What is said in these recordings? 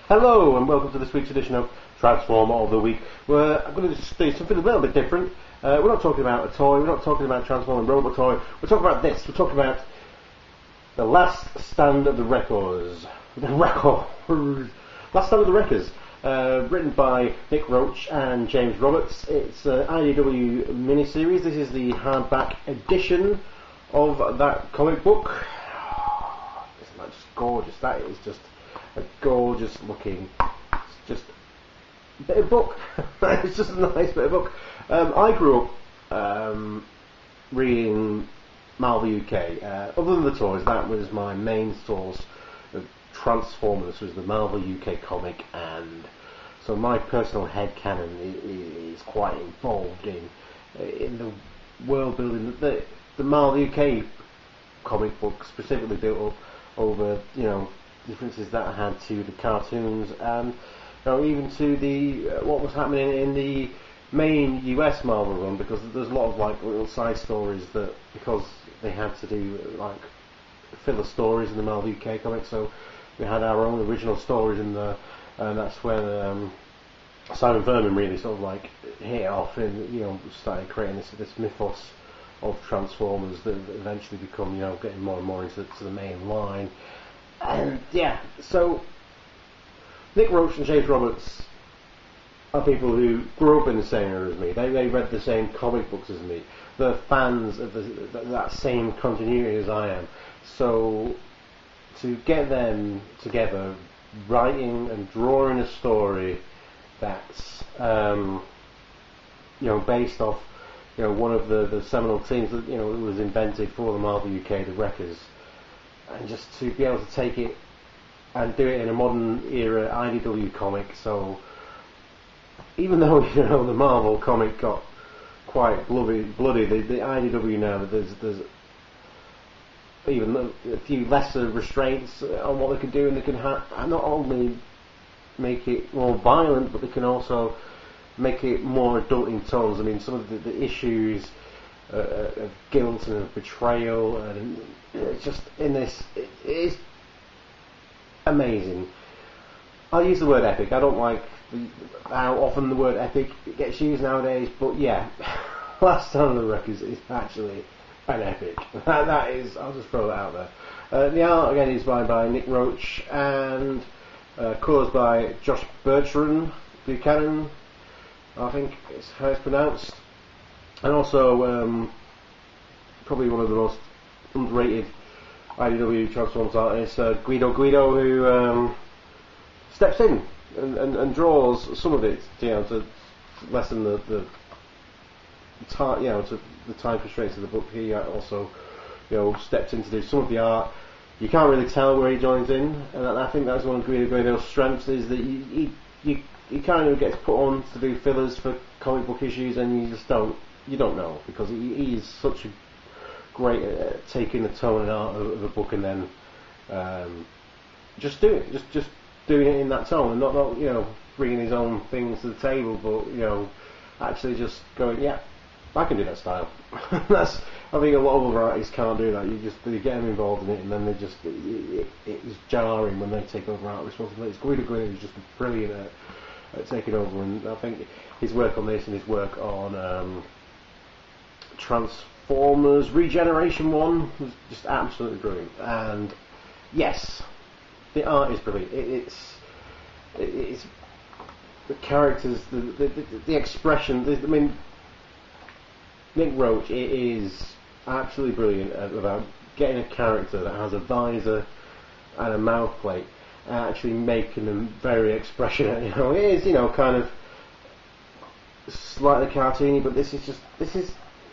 Hello and welcome to this week's edition of Transformer of the Week, where I'm going to just do something a little bit different. We're not talking about a toy, we're not talking about Transforming Robot Toy, we're talking about this, we're talking about The Last Stand of the Wreckers. Last Stand of the Wreckers, written by Nick Roach and James Roberts. It's an IDW miniseries. This is the hardback edition of that comic book. Isn't that just gorgeous? That is just a gorgeous looking, it's just a bit of book. It's just a nice bit of book. I grew up reading Marvel UK. Other than the toys, that was my main source of Transformers, was the Marvel UK comic, and so my personal headcanon is quite involved in the world building that the Marvel UK comic book specifically built up over, differences that I had to the cartoons, and even to the what was happening in the main US Marvel run, because there's a lot of like little side stories that, because they had to do like filler stories in the Marvel UK comics, so we had our own original stories in there, and that's where Simon Vernon really sort of like hit it off and started creating this mythos of Transformers that eventually become getting more and more into the main line. And yeah, so Nick Roach and James Roberts are people who grew up in the same era as me. They read the same comic books as me. They're fans of that same continuity as I am. So to get them together, writing and drawing a story that's based off one of the seminal teams that was invented for the Marvel UK, the Wreckers. And just to be able to take it and do it in a modern era IDW comic. So even though the Marvel comic got quite bloody, the IDW now, there's even a few lesser restraints on what they can do, and they can not only make it more violent, but they can also make it more adult in tones. I mean, some of the issues of guilt and of betrayal, and it's just in this, it is amazing. I use the word epic. I don't like how often the word epic gets used nowadays, but yeah, Last Stand of the Wreckers is actually an epic. That is, I'll just throw that out there. The art again is by Nick Roach, and colours by Josh Buchanan, I think is how it's pronounced. And also, probably one of the most underrated IDW Transformers artists, Guido, who steps in and draws some of it, to lessen the time, to the time constraints of the book. He also, stepped in to do some of the art. You can't really tell where he joins in, and I think that's one of Guido's strengths, is that he kind of gets put on to do fillers for comic book issues, and you don't know, because he is such a great at taking the tone and art of a book, and then just doing it in that tone, and not bringing his own things to the table, but actually just going, yeah, I can do that style. That's, I think a lot of other artists can't do that. You get them involved in it, and then it's jarring when they take over art responsibilities. Guido is just brilliant at taking over, and I think his work on this and his work on Transformers Regeneration 1 was just absolutely brilliant. And yes, the art is brilliant. It's the characters, the expression. I mean, Nick Roach is absolutely brilliant about getting a character that has a visor and a mouth plate, and actually making them very expressionate. It is kind of slightly cartoony, but this is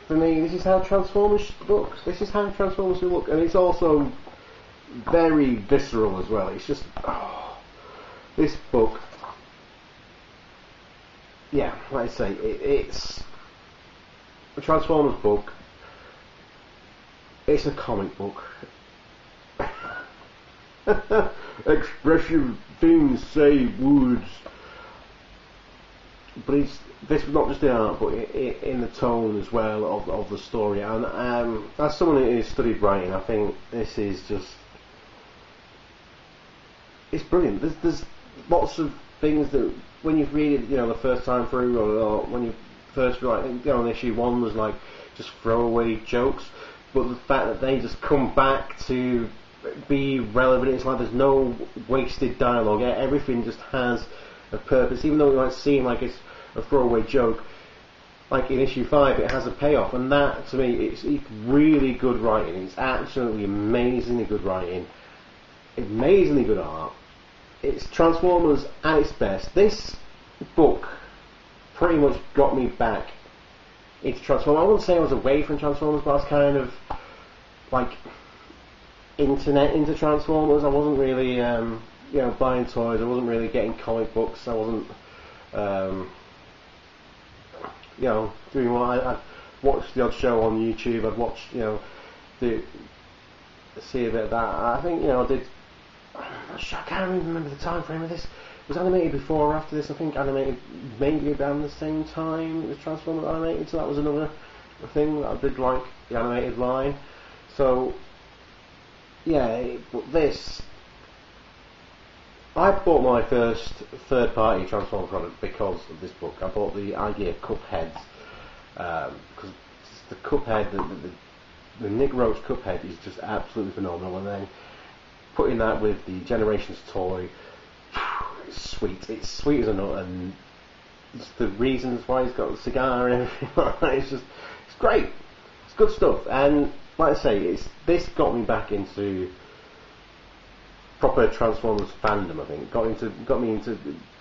for me, this is how Transformers looks. This is how Transformers should look, and it's also very visceral as well. It's just this book. Yeah, like I say, it's a Transformers book. It's a comic book. Expressive things, say words. But this was not just the art, but in the tone as well of the story. And as someone who has studied writing, I think this is just, it's brilliant. lots of things that when you read it, the first time through, or when you first on issue 1 was like just throwaway jokes, but the fact that they just come back to be relevant, it's like there's no wasted dialogue. Everything just has a purpose, even though it might seem like it's a throwaway joke. Like in issue 5, it has a payoff, and that to me, it's really good writing. It's absolutely amazingly good writing, amazingly good art. It's Transformers at its best. This book pretty much got me back into Transformers. I wouldn't say I was away from Transformers, but I was kind of like internet into Transformers. I wasn't really, buying toys. I wasn't really getting comic books. I wasn't, doing what I'd watch the odd show on YouTube. I'd watch, see a bit of that. I think, I did. I'm not sure, I can't even remember the time frame of this. It was animated before or after this. I think animated maybe around the same time it was Transformers animated, so that was another thing that I did like, the animated line. So yeah, but this, I bought my first third-party Transformer product because of this book. I bought the Idea Cupheads because the Cuphead, the Nick Roach Cuphead is just absolutely phenomenal, and then putting that with the Generations toy, it's sweet. It's sweet as a nut, and just the reasons why he's got a cigar and everything like that, it's great. It's good stuff, and like I say, this got me back into proper Transformers fandom. I think got me into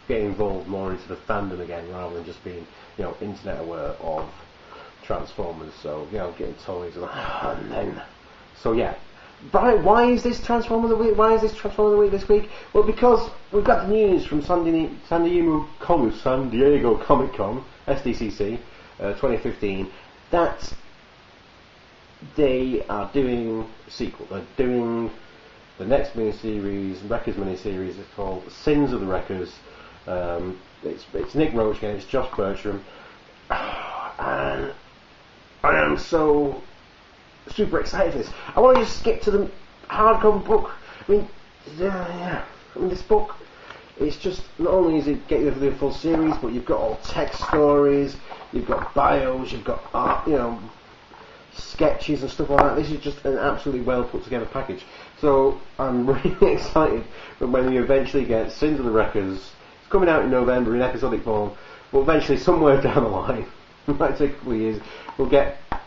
getting involved more into the fandom again, rather than just being internet aware of Transformers. So getting toys and then so yeah. Brian, why is this Transformer of the Week? Why is this Transformer of the Week this week? Well, because we've got the news from San Diego Comic Con, SDCC, 2015, that they are doing a sequel. They're doing the next miniseries, Wreckers miniseries. It's called Sins of the Wreckers. It's Nick Roach again. It's Josh Bertram, and I am so super excited for this. I want to just skip to the hardcover book. I mean, this book, it's just, not only is it get you the full series, but you've got all text stories, you've got bios, you've got art, sketches and stuff like that. This is just an absolutely well put together package. So I'm really excited that when we eventually get Sins of the Wreckers, it's coming out in November in episodic form, but eventually somewhere down the line, it might take a couple of years, we'll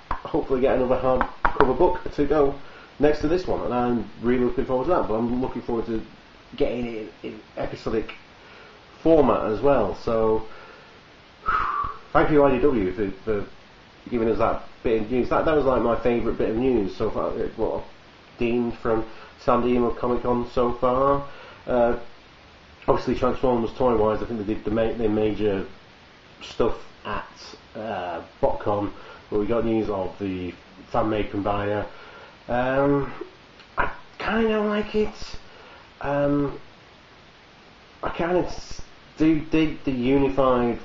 hopefully get another hardcover book to go next to this one, and I'm really looking forward to that. But I'm looking forward to getting it in episodic format as well. So thank you IDW for giving us that bit of news. That was like my favourite bit of news so far, what I've deemed from San Diego Comic Con so far. Obviously Transformers toy wise, I think they did the major stuff at BotCon, but we got news of the fan-made combiner. I kind of like it. I kind of do dig the unified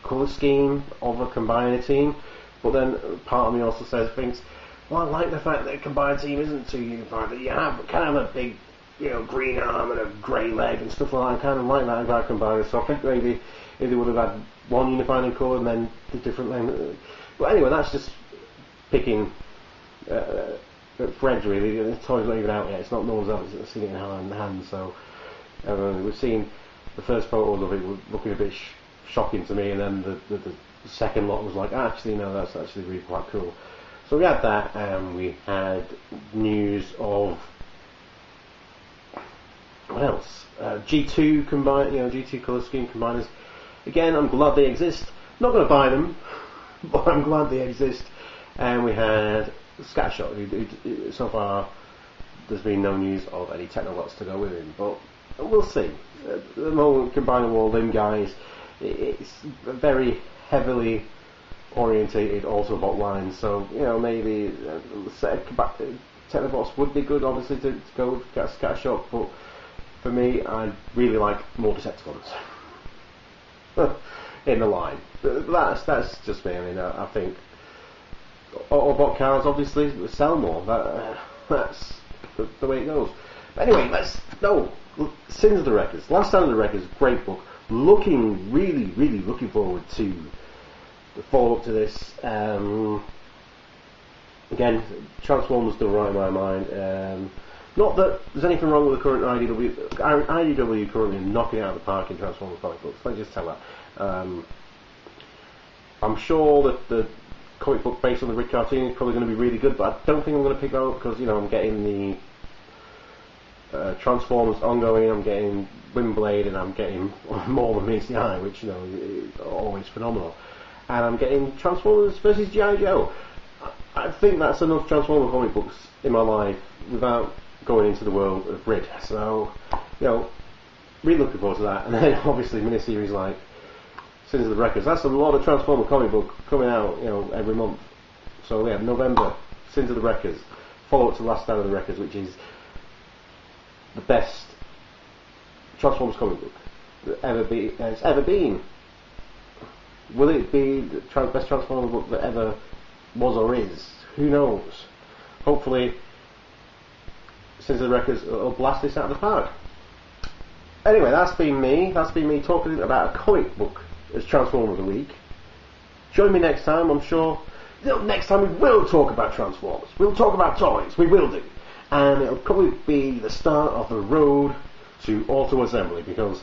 colour scheme of a combiner team, but then part of me also thinks, well, I like the fact that a combiner team isn't too unified, that you have kind of a big, green arm and a grey leg and stuff like that. I kind of like that about combiners, so I think maybe if they would have had one unifying colour and then the different length. But anyway, that's just picking threads really. The toy's not even out yet. It's not, no one's out seen it in hand. So we've seen the first photos of it looking a bit shocking to me, and then the second lot was like, actually no, that's actually really quite cool. So we had that, and we had news of what else? G2 combine, G2 colour scheme combiners. Again, I'm glad they exist. Not going to buy them, but I'm glad they exist. And we had Scattershot. So far, there's been no news of any Technobots to go with him, but we'll see. At the moment, combining all them guys, it's very heavily orientated Autobot line. So maybe Technobots would be good, obviously, to go get a Scattershot. But for me, I really like more Decepticons in the line. That's just me. I mean, I think Autobot cards obviously sell more. That's the way it goes. But anyway, let's Sins of the Wreckers, Last Stand of the Wreckers, great book. Really looking forward to the follow-up to this. Again, Transformers still right in my mind. Not that there's anything wrong with the current IDW. IDW currently knocking it out of the park in Transformers comic books. Let's just tell that. I'm sure that the comic book based on the Rick cartoon is probably going to be really good, but I don't think I'm going to pick that up because I'm getting the Transformers ongoing. I'm getting Windblade, and I'm getting more than meets the eye, which is always phenomenal. And I'm getting Transformers versus G.I. Joe. I think that's enough Transformer comic books in my life without going into the world of Rid. So, really looking forward to that. And then obviously miniseries like Sins of the Wreckers. That's a lot of Transformer comic book coming out, every month. So yeah, November, Sins of the Wreckers. Follow up to Last Stand of the Wreckers, which is the best Transformers comic book that has ever been. Will it be the best Transformers book that ever was or is? Who knows? Hopefully, Sins of the Wreckers will blast this out of the park. Anyway, that's been me. That's been me talking about a comic book as Transformer of the Week. Join me next time. I'm sure. Next time we will talk about Transformers. We'll talk about toys. We will do. And it'll probably be the start of the road to auto assembly, because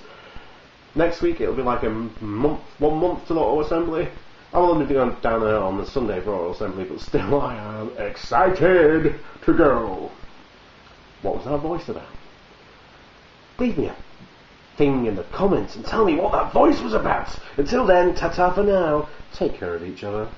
next week it'll be like 1 month to auto assembly. I'll only be going down there on the Sunday for auto assembly, but still I am excited to go. What was that voice about? Leave me a thing in the comments and tell me what that voice was about. Until then, ta-ta for now. Take care of each other.